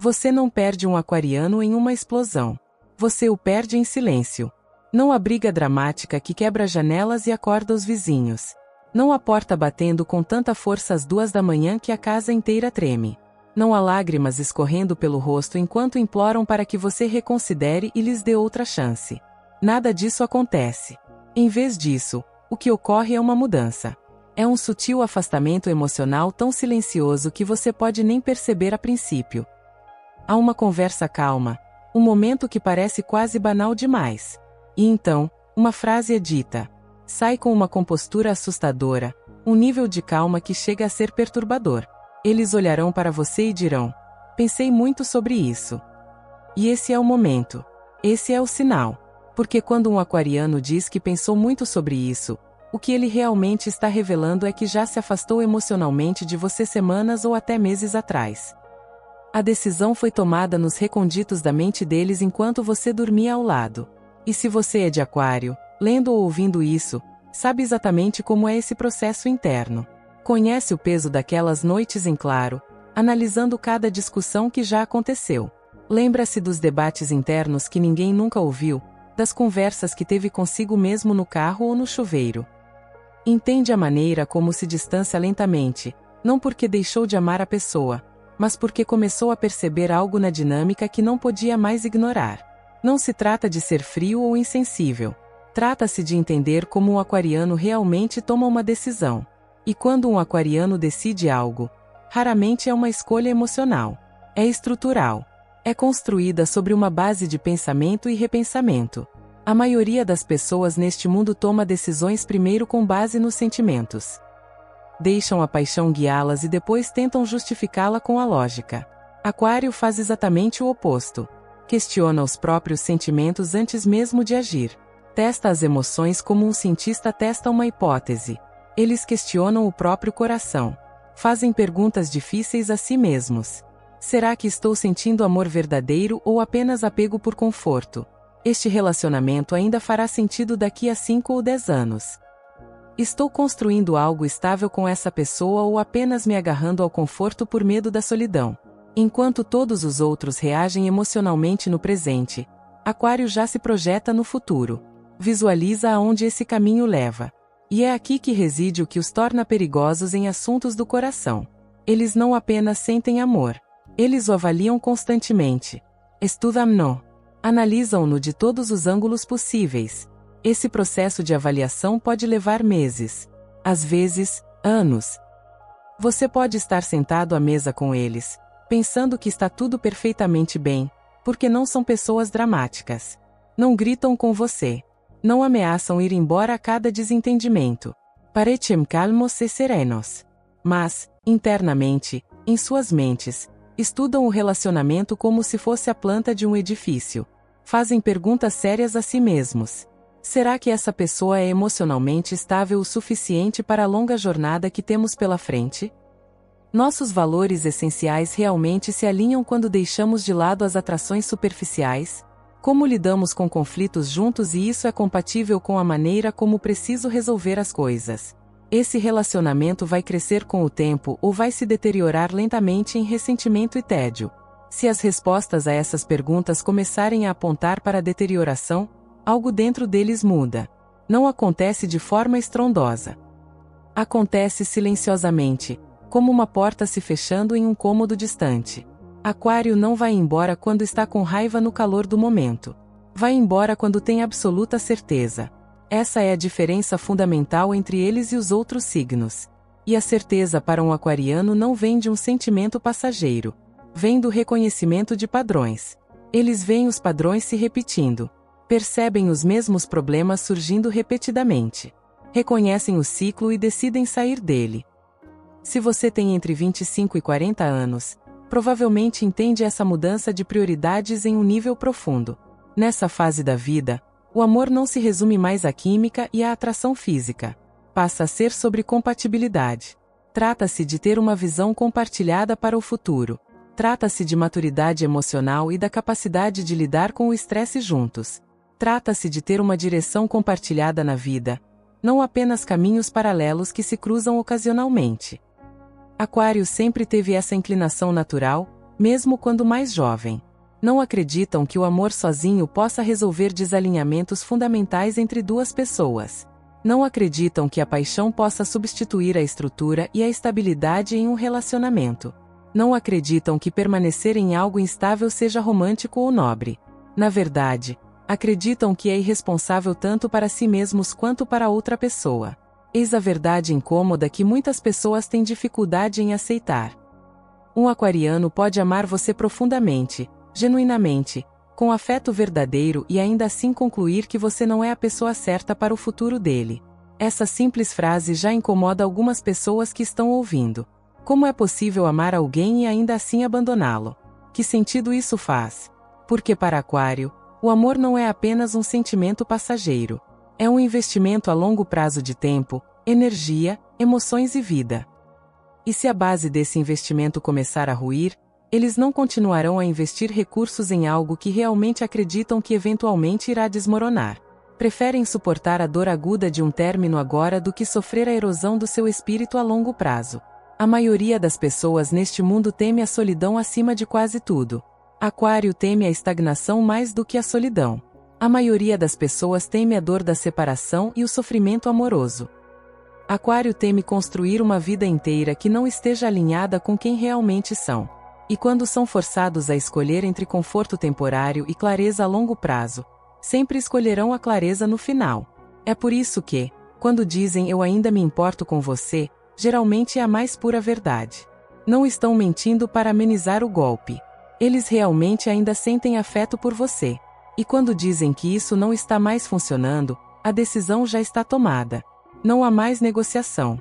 Você não perde um aquariano em uma explosão. Você o perde em silêncio. Não há briga dramática que quebra janelas e acorda os vizinhos. Não há porta batendo com tanta força às 2 da manhã que a casa inteira treme. Não há lágrimas escorrendo pelo rosto enquanto imploram para que você reconsidere e lhes dê outra chance. Nada disso acontece. Em vez disso, o que ocorre é uma mudança. É um sutil afastamento emocional tão silencioso que você pode nem perceber a princípio. Há uma conversa calma, um momento que parece quase banal demais. E então, uma frase é dita. Sai com uma compostura assustadora, um nível de calma que chega a ser perturbador. Eles olharão para você e dirão: pensei muito sobre isso. E esse é o momento. Esse é o sinal. Porque quando um aquariano diz que pensou muito sobre isso, o que ele realmente está revelando é que já se afastou emocionalmente de você semanas ou até meses atrás. A decisão foi tomada nos recônditos da mente deles enquanto você dormia ao lado. E se você é de aquário, lendo ou ouvindo isso, sabe exatamente como é esse processo interno. Conhece o peso daquelas noites em claro, analisando cada discussão que já aconteceu. Lembra-se dos debates internos que ninguém nunca ouviu, das conversas que teve consigo mesmo no carro ou no chuveiro. Entende a maneira como se distancia lentamente, não porque deixou de amar a pessoa, mas porque começou a perceber algo na dinâmica que não podia mais ignorar. Não se trata de ser frio ou insensível. Trata-se de entender como um aquariano realmente toma uma decisão. E quando um aquariano decide algo, raramente é uma escolha emocional. É estrutural. É construída sobre uma base de pensamento e repensamento. A maioria das pessoas neste mundo toma decisões primeiro com base nos sentimentos. Deixam a paixão guiá-las e depois tentam justificá-la com a lógica. Aquário faz exatamente o oposto. Questiona os próprios sentimentos antes mesmo de agir. Testa as emoções como um cientista testa uma hipótese. Eles questionam o próprio coração. Fazem perguntas difíceis a si mesmos. Será que estou sentindo amor verdadeiro ou apenas apego por conforto? Este relacionamento ainda fará sentido daqui a 5 ou 10 anos. Estou construindo algo estável com essa pessoa ou apenas me agarrando ao conforto por medo da solidão? Enquanto todos os outros reagem emocionalmente no presente, Aquário já se projeta no futuro. Visualiza aonde esse caminho leva. E é aqui que reside o que os torna perigosos em assuntos do coração. Eles não apenas sentem amor. Eles o avaliam constantemente. Estudam-no. Analisam-no de todos os ângulos possíveis. Esse processo de avaliação pode levar meses. Às vezes, anos. Você pode estar sentado à mesa com eles, pensando que está tudo perfeitamente bem, porque não são pessoas dramáticas. Não gritam com você. Não ameaçam ir embora a cada desentendimento. Parecem calmos e serenos. Mas, internamente, em suas mentes, estudam o relacionamento como se fosse a planta de um edifício. Fazem perguntas sérias a si mesmos. Será que essa pessoa é emocionalmente estável o suficiente para a longa jornada que temos pela frente? Nossos valores essenciais realmente se alinham quando deixamos de lado as atrações superficiais? Como lidamos com conflitos juntos e isso é compatível com a maneira como preciso resolver as coisas? Esse relacionamento vai crescer com o tempo ou vai se deteriorar lentamente em ressentimento e tédio? Se as respostas a essas perguntas começarem a apontar para a deterioração, algo dentro deles muda. Não acontece de forma estrondosa. Acontece silenciosamente, como uma porta se fechando em um cômodo distante. Aquário não vai embora quando está com raiva no calor do momento. Vai embora quando tem absoluta certeza. Essa é a diferença fundamental entre eles e os outros signos. E a certeza para um aquariano não vem de um sentimento passageiro. Vem do reconhecimento de padrões. Eles veem os padrões se repetindo. Percebem os mesmos problemas surgindo repetidamente. Reconhecem o ciclo e decidem sair dele. Se você tem entre 25 e 40 anos, provavelmente entende essa mudança de prioridades em um nível profundo. Nessa fase da vida, o amor não se resume mais à química e à atração física. Passa a ser sobre compatibilidade. Trata-se de ter uma visão compartilhada para o futuro. Trata-se de maturidade emocional e da capacidade de lidar com o estresse juntos. Trata-se de ter uma direção compartilhada na vida, não apenas caminhos paralelos que se cruzam ocasionalmente. Aquário sempre teve essa inclinação natural, mesmo quando mais jovem. Não acreditam que o amor sozinho possa resolver desalinhamentos fundamentais entre duas pessoas. Não acreditam que a paixão possa substituir a estrutura e a estabilidade em um relacionamento. Não acreditam que permanecer em algo instável seja romântico ou nobre. Na verdade, acreditam que é irresponsável tanto para si mesmos quanto para outra pessoa. Eis a verdade incômoda que muitas pessoas têm dificuldade em aceitar. Um aquariano pode amar você profundamente, genuinamente, com afeto verdadeiro e ainda assim concluir que você não é a pessoa certa para o futuro dele. Essa simples frase já incomoda algumas pessoas que estão ouvindo. Como é possível amar alguém e ainda assim abandoná-lo? Que sentido isso faz? Porque para Aquário, o amor não é apenas um sentimento passageiro. É um investimento a longo prazo de tempo, energia, emoções e vida. E se a base desse investimento começar a ruir, eles não continuarão a investir recursos em algo que realmente acreditam que eventualmente irá desmoronar. Preferem suportar a dor aguda de um término agora do que sofrer a erosão do seu espírito a longo prazo. A maioria das pessoas neste mundo teme a solidão acima de quase tudo. Aquário teme a estagnação mais do que a solidão. A maioria das pessoas teme a dor da separação e o sofrimento amoroso. Aquário teme construir uma vida inteira que não esteja alinhada com quem realmente são. E quando são forçados a escolher entre conforto temporário e clareza a longo prazo, sempre escolherão a clareza no final. É por isso que, quando dizem eu ainda me importo com você, geralmente é a mais pura verdade. Não estão mentindo para amenizar o golpe. Eles realmente ainda sentem afeto por você. E quando dizem que isso não está mais funcionando, a decisão já está tomada. Não há mais negociação.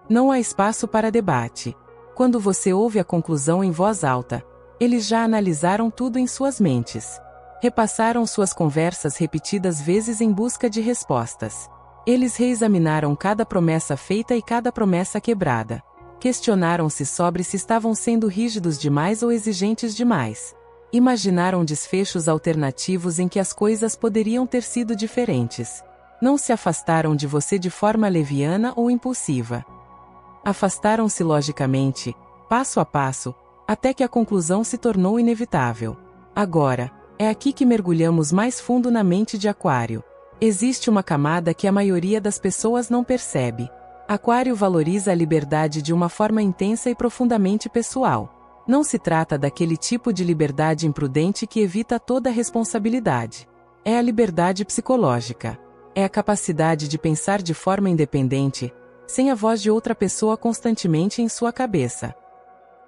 Não há espaço para debate. Quando você ouve a conclusão em voz alta, eles já analisaram tudo em suas mentes. Repassaram suas conversas repetidas vezes em busca de respostas. Eles reexaminaram cada promessa feita e cada promessa quebrada. Questionaram-se sobre se estavam sendo rígidos demais ou exigentes demais. Imaginaram desfechos alternativos em que as coisas poderiam ter sido diferentes. Não se afastaram de você de forma leviana ou impulsiva. Afastaram-se logicamente, passo a passo, até que a conclusão se tornou inevitável. Agora, é aqui que mergulhamos mais fundo na mente de Aquário. Existe uma camada que a maioria das pessoas não percebe. Aquário valoriza a liberdade de uma forma intensa e profundamente pessoal. Não se trata daquele tipo de liberdade imprudente que evita toda responsabilidade. É a liberdade psicológica. É a capacidade de pensar de forma independente, sem a voz de outra pessoa constantemente em sua cabeça.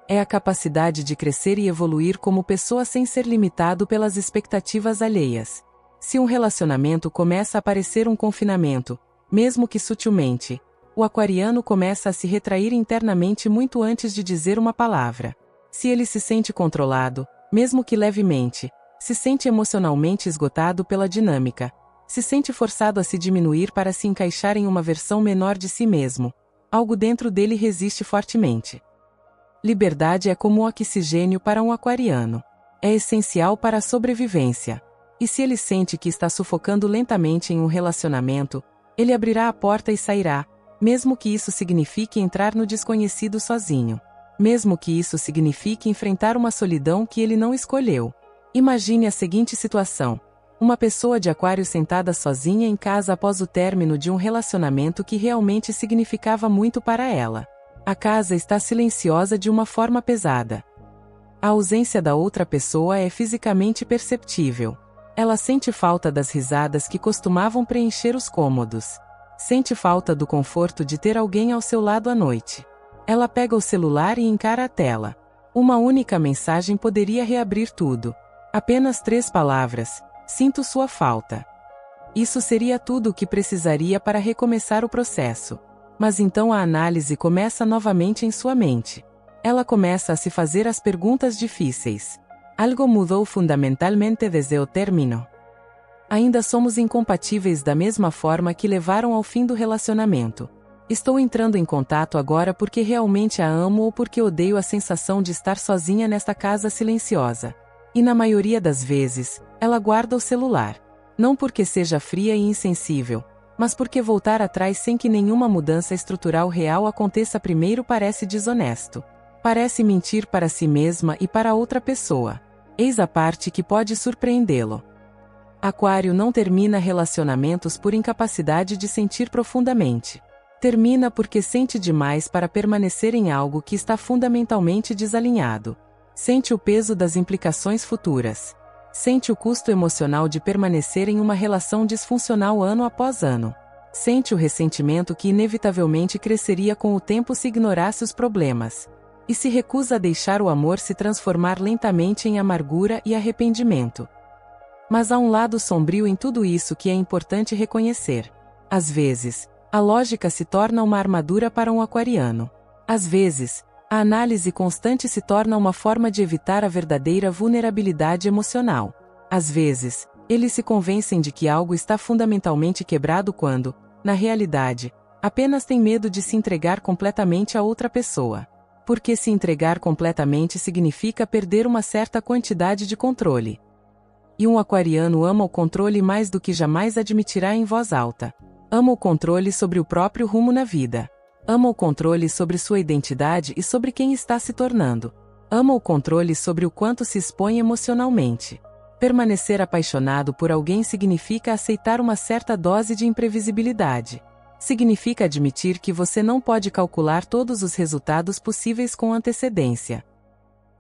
É a capacidade de crescer e evoluir como pessoa sem ser limitado pelas expectativas alheias. Se um relacionamento começa a parecer um confinamento, mesmo que sutilmente, o aquariano começa a se retrair internamente muito antes de dizer uma palavra. Se ele se sente controlado, mesmo que levemente, se sente emocionalmente esgotado pela dinâmica, se sente forçado a se diminuir para se encaixar em uma versão menor de si mesmo, algo dentro dele resiste fortemente. Liberdade é como o oxigênio para um aquariano. É essencial para a sobrevivência. E se ele sente que está sufocando lentamente em um relacionamento, ele abrirá a porta e sairá, mesmo que isso signifique entrar no desconhecido sozinho. Mesmo que isso signifique enfrentar uma solidão que ele não escolheu. Imagine a seguinte situação. Uma pessoa de Aquário sentada sozinha em casa após o término de um relacionamento que realmente significava muito para ela. A casa está silenciosa de uma forma pesada. A ausência da outra pessoa é fisicamente perceptível. Ela sente falta das risadas que costumavam preencher os cômodos. Sente falta do conforto de ter alguém ao seu lado à noite. Ela pega o celular e encara a tela. Uma única mensagem poderia reabrir tudo. Apenas 3 palavras. Sinto sua falta. Isso seria tudo o que precisaria para recomeçar o processo. Mas então a análise começa novamente em sua mente. Ela começa a se fazer as perguntas difíceis. Algo mudou fundamentalmente desde o término. Ainda somos incompatíveis da mesma forma que levaram ao fim do relacionamento. Estou entrando em contato agora porque realmente a amo ou porque odeio a sensação de estar sozinha nesta casa silenciosa. E na maioria das vezes, ela guarda o celular. Não porque seja fria e insensível, mas porque voltar atrás sem que nenhuma mudança estrutural real aconteça primeiro parece desonesto. Parece mentir para si mesma e para outra pessoa. Eis a parte que pode surpreendê-lo. Aquário não termina relacionamentos por incapacidade de sentir profundamente. Termina porque sente demais para permanecer em algo que está fundamentalmente desalinhado. Sente o peso das implicações futuras. Sente o custo emocional de permanecer em uma relação disfuncional ano após ano. Sente o ressentimento que inevitavelmente cresceria com o tempo se ignorasse os problemas. E se recusa a deixar o amor se transformar lentamente em amargura e arrependimento. Mas há um lado sombrio em tudo isso que é importante reconhecer. Às vezes, a lógica se torna uma armadura para um aquariano. Às vezes, a análise constante se torna uma forma de evitar a verdadeira vulnerabilidade emocional. Às vezes, eles se convencem de que algo está fundamentalmente quebrado quando, na realidade, apenas têm medo de se entregar completamente a outra pessoa. Porque se entregar completamente significa perder uma certa quantidade de controle. E um aquariano ama o controle mais do que jamais admitirá em voz alta. Ama o controle sobre o próprio rumo na vida. Ama o controle sobre sua identidade e sobre quem está se tornando. Ama o controle sobre o quanto se expõe emocionalmente. Permanecer apaixonado por alguém significa aceitar uma certa dose de imprevisibilidade. Significa admitir que você não pode calcular todos os resultados possíveis com antecedência.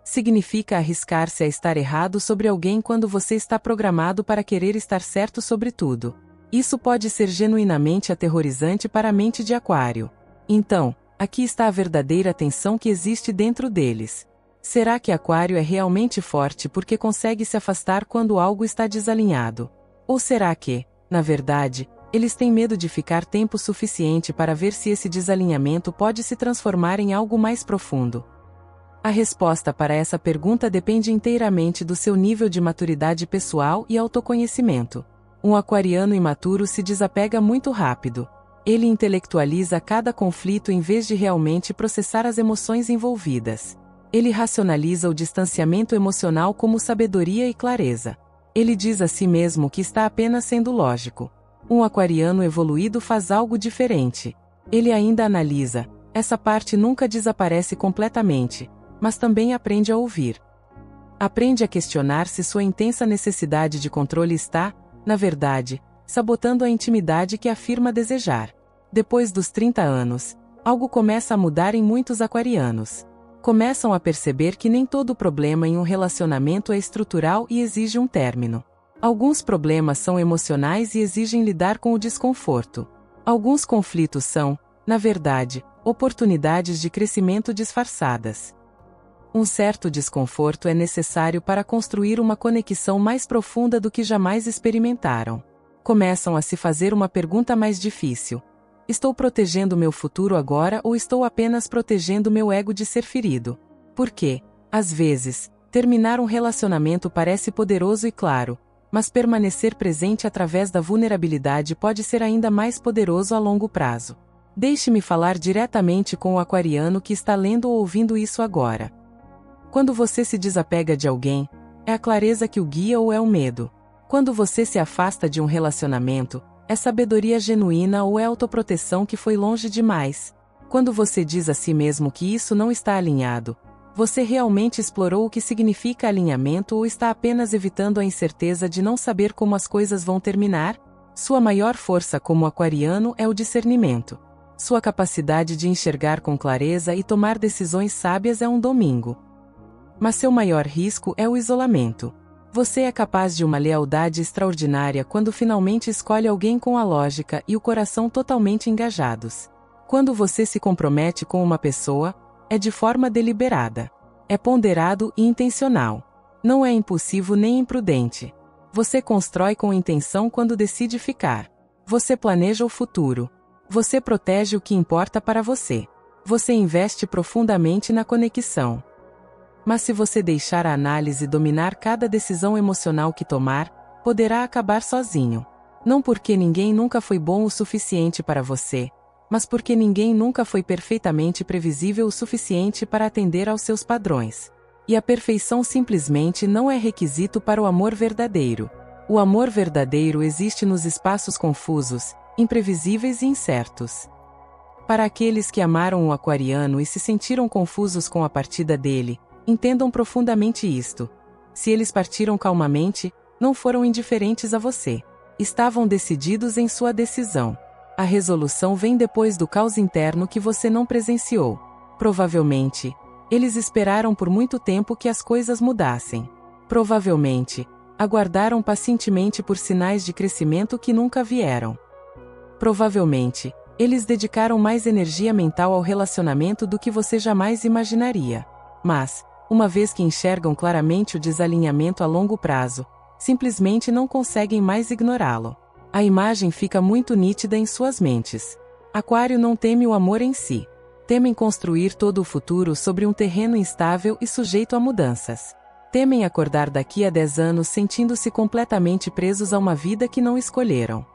Significa arriscar-se a estar errado sobre alguém quando você está programado para querer estar certo sobre tudo. Isso pode ser genuinamente aterrorizante para a mente de Aquário. Então, aqui está a verdadeira tensão que existe dentro deles. Será que Aquário é realmente forte porque consegue se afastar quando algo está desalinhado? Ou será que, na verdade, eles têm medo de ficar tempo suficiente para ver se esse desalinhamento pode se transformar em algo mais profundo? A resposta para essa pergunta depende inteiramente do seu nível de maturidade pessoal e autoconhecimento. Um aquariano imaturo se desapega muito rápido. Ele intelectualiza cada conflito em vez de realmente processar as emoções envolvidas. Ele racionaliza o distanciamento emocional como sabedoria e clareza. Ele diz a si mesmo que está apenas sendo lógico. Um aquariano evoluído faz algo diferente. Ele ainda analisa. Essa parte nunca desaparece completamente, mas também aprende a ouvir. Aprende a questionar se sua intensa necessidade de controle está, na verdade, sabotando a intimidade que afirma desejar. Depois dos 30 anos, algo começa a mudar em muitos aquarianos. Começam a perceber que nem todo problema em um relacionamento é estrutural e exige um término. Alguns problemas são emocionais e exigem lidar com o desconforto. Alguns conflitos são, na verdade, oportunidades de crescimento disfarçadas. Um certo desconforto é necessário para construir uma conexão mais profunda do que jamais experimentaram. Começam a se fazer uma pergunta mais difícil. Estou protegendo meu futuro agora ou estou apenas protegendo meu ego de ser ferido? Porque, às vezes, terminar um relacionamento parece poderoso e claro, mas permanecer presente através da vulnerabilidade pode ser ainda mais poderoso a longo prazo. Deixe-me falar diretamente com o aquariano que está lendo ou ouvindo isso agora. Quando você se desapega de alguém, é a clareza que o guia ou é o medo? Quando você se afasta de um relacionamento, é sabedoria genuína ou é autoproteção que foi longe demais? Quando você diz a si mesmo que isso não está alinhado, você realmente explorou o que significa alinhamento ou está apenas evitando a incerteza de não saber como as coisas vão terminar? Sua maior força como aquariano é o discernimento. Sua capacidade de enxergar com clareza e tomar decisões sábias é um domingo. Mas seu maior risco é o isolamento. Você é capaz de uma lealdade extraordinária quando finalmente escolhe alguém com a lógica e o coração totalmente engajados. Quando você se compromete com uma pessoa, é de forma deliberada. É ponderado e intencional. Não é impulsivo nem imprudente. Você constrói com intenção quando decide ficar. Você planeja o futuro. Você protege o que importa para você. Você investe profundamente na conexão. Mas se você deixar a análise dominar cada decisão emocional que tomar, poderá acabar sozinho. Não porque ninguém nunca foi bom o suficiente para você, mas porque ninguém nunca foi perfeitamente previsível o suficiente para atender aos seus padrões. E a perfeição simplesmente não é requisito para o amor verdadeiro. O amor verdadeiro existe nos espaços confusos, imprevisíveis e incertos. Para aqueles que amaram o aquariano e se sentiram confusos com a partida dele, entendam profundamente isto. Se eles partiram calmamente, não foram indiferentes a você. Estavam decididos em sua decisão. A resolução vem depois do caos interno que você não presenciou. Provavelmente, eles esperaram por muito tempo que as coisas mudassem. Provavelmente, aguardaram pacientemente por sinais de crescimento que nunca vieram. Provavelmente, eles dedicaram mais energia mental ao relacionamento do que você jamais imaginaria. Mas, uma vez que enxergam claramente o desalinhamento a longo prazo, simplesmente não conseguem mais ignorá-lo. A imagem fica muito nítida em suas mentes. Aquário não teme o amor em si. Temem construir todo o futuro sobre um terreno instável e sujeito a mudanças. Temem acordar daqui a 10 anos sentindo-se completamente presos a uma vida que não escolheram.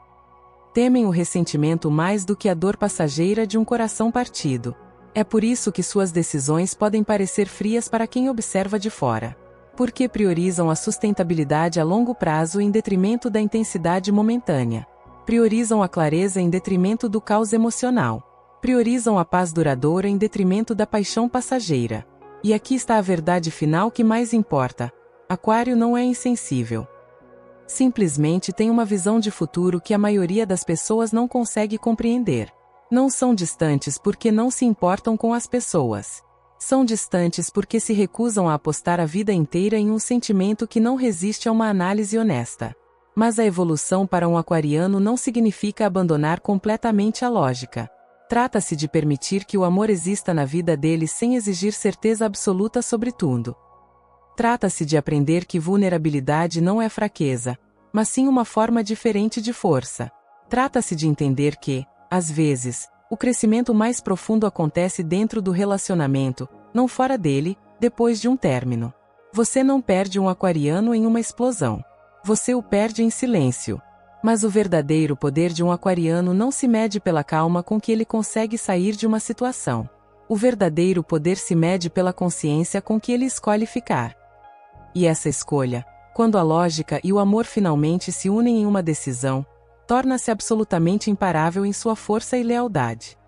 Temem o ressentimento mais do que a dor passageira de um coração partido. É por isso que suas decisões podem parecer frias para quem observa de fora. Porque priorizam a sustentabilidade a longo prazo em detrimento da intensidade momentânea. Priorizam a clareza em detrimento do caos emocional. Priorizam a paz duradoura em detrimento da paixão passageira. E aqui está a verdade final que mais importa. Aquário não é insensível. Simplesmente tem uma visão de futuro que a maioria das pessoas não consegue compreender. Não são distantes porque não se importam com as pessoas. São distantes porque se recusam a apostar a vida inteira em um sentimento que não resiste a uma análise honesta. Mas a evolução para um aquariano não significa abandonar completamente a lógica. Trata-se de permitir que o amor exista na vida deles sem exigir certeza absoluta sobre tudo. Trata-se de aprender que vulnerabilidade não é fraqueza, mas sim uma forma diferente de força. Trata-se de entender que, às vezes, o crescimento mais profundo acontece dentro do relacionamento, não fora dele, depois de um término. Você não perde um aquariano em uma explosão. Você o perde em silêncio. Mas o verdadeiro poder de um aquariano não se mede pela calma com que ele consegue sair de uma situação. O verdadeiro poder se mede pela consciência com que ele escolhe ficar. E essa escolha, quando a lógica e o amor finalmente se unem em uma decisão, torna-se absolutamente imparável em sua força e lealdade.